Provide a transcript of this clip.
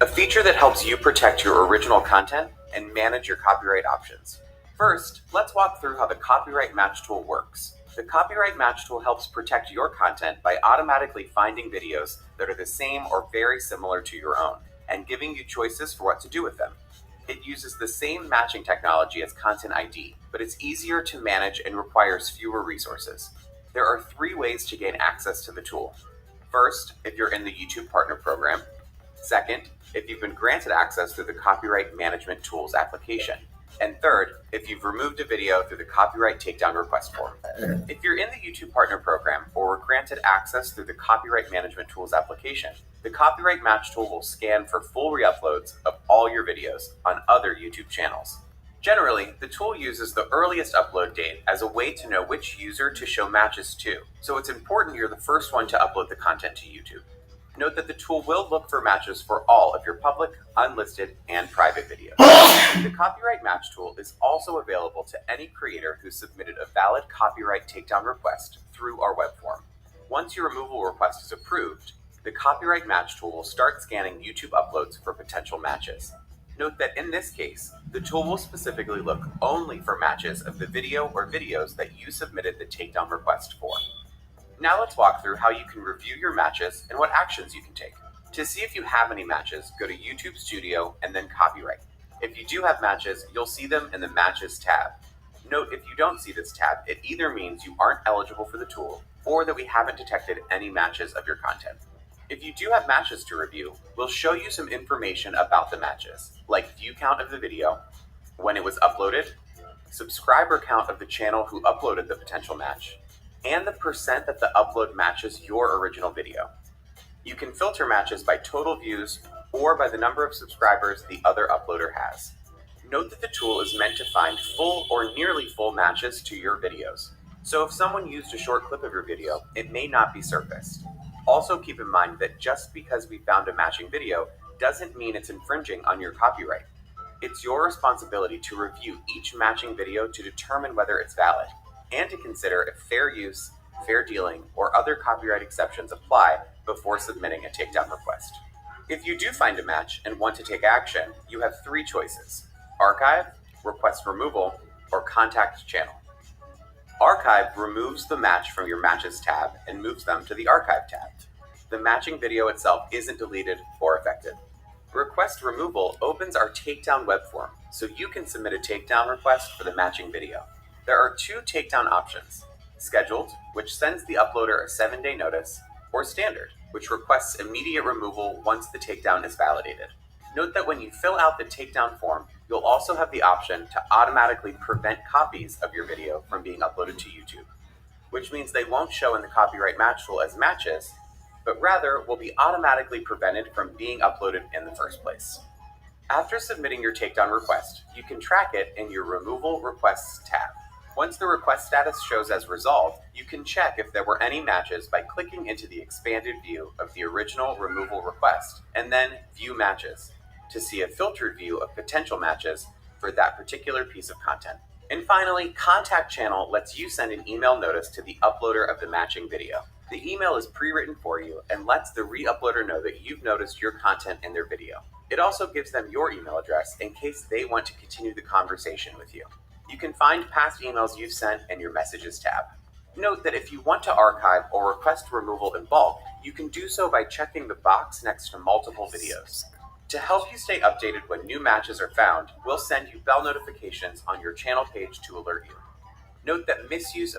a feature that helps you protect your original content and manage your copyright options. First, let's walk through how the Copyright Match tool works. The Copyright Match tool helps protect your content by automatically finding videos that are the same or very similar to your own, and giving you choices for what to do with them. It uses the same matching technology as Content ID, but it's easier to manage and requires fewer resources. There are 3 ways to gain access to the tool. First, if you're in the YouTube Partner Program. Second, if you've been granted access through the Copyright Management Tools application. And third, if you've removed a video through the Copyright Takedown Request form. If you're in the YouTube Partner Program or were granted access through the Copyright Management Tools application, the Copyright Match tool will scan for full re-uploads of all your videos on other YouTube channels. Generally, the tool uses the earliest upload date as a way to know which user to show matches to, so it's important you're the first one to upload the content to YouTube. Note that the tool will look for matches for all of your public, unlisted, and private videos. The Copyright Match tool is also available to any creator who submitted a valid copyright takedown request through our web form. Once your removal request is approved, the Copyright Match tool will start scanning YouTube uploads for potential matches. Note that in this case, the tool will specifically look only for matches of the video or videos that you submitted the takedown request for. Now let's walk through how you can review your matches and what actions you can take. To see if you have any matches, go to YouTube Studio and then Copyright. If you do have matches, you'll see them in the Matches tab. Note if you don't see this tab, it either means you aren't eligible for the tool or that we haven't detected any matches of your content. If you do have matches to review, we'll show you some information about the matches, like view count of the video, when it was uploaded, subscriber count of the channel who uploaded the potential match, and the percent that the upload matches your original video. You can filter matches by total views or by the number of subscribers the other uploader has. Note that the tool is meant to find full or nearly full matches to your videos. So if someone used a short clip of your video, it may not be surfaced. Also keep in mind that just because we found a matching video doesn't mean it's infringing on your copyright. It's your responsibility to review each matching video to determine whether it's valid, and to consider if fair use, fair dealing, or other copyright exceptions apply before submitting a takedown request. If you do find a match and want to take action, you have 3 choices: archive, request removal, or contact channel. Archive removes the match from your Matches tab and moves them to the Archive tab. The matching video itself isn't deleted or affected. Request removal opens our takedown web form, so you can submit a takedown request for the matching video. There are 2 takedown options: scheduled, which sends the uploader a 7-day notice, or standard, which requests immediate removal once the takedown is validated. Note that when you fill out the takedown form, you'll also have the option to automatically prevent copies of your video from being uploaded to YouTube, which means they won't show in the Copyright Match tool as matches, but rather will be automatically prevented from being uploaded in the first place. After submitting your takedown request, you can track it in your Removal Requests tab. Once the request status shows as resolved, you can check if there were any matches by clicking into the expanded view of the original removal request, and then View Matches, to see a filtered view of potential matches for that particular piece of content. And finally, Contact Channel lets you send an email notice to the uploader of the matching video. The email is pre-written for you and lets the re-uploader know that you've noticed your content in their video. It also gives them your email address in case they want to continue the conversation with you. You can find past emails you've sent in your Messages tab. Note that if you want to archive or request removal in bulk, you can do so by checking the box next to multiple videos. To help you stay updated when new matches are found, we'll send you bell notifications on your channel page to alert you. Note that misuse of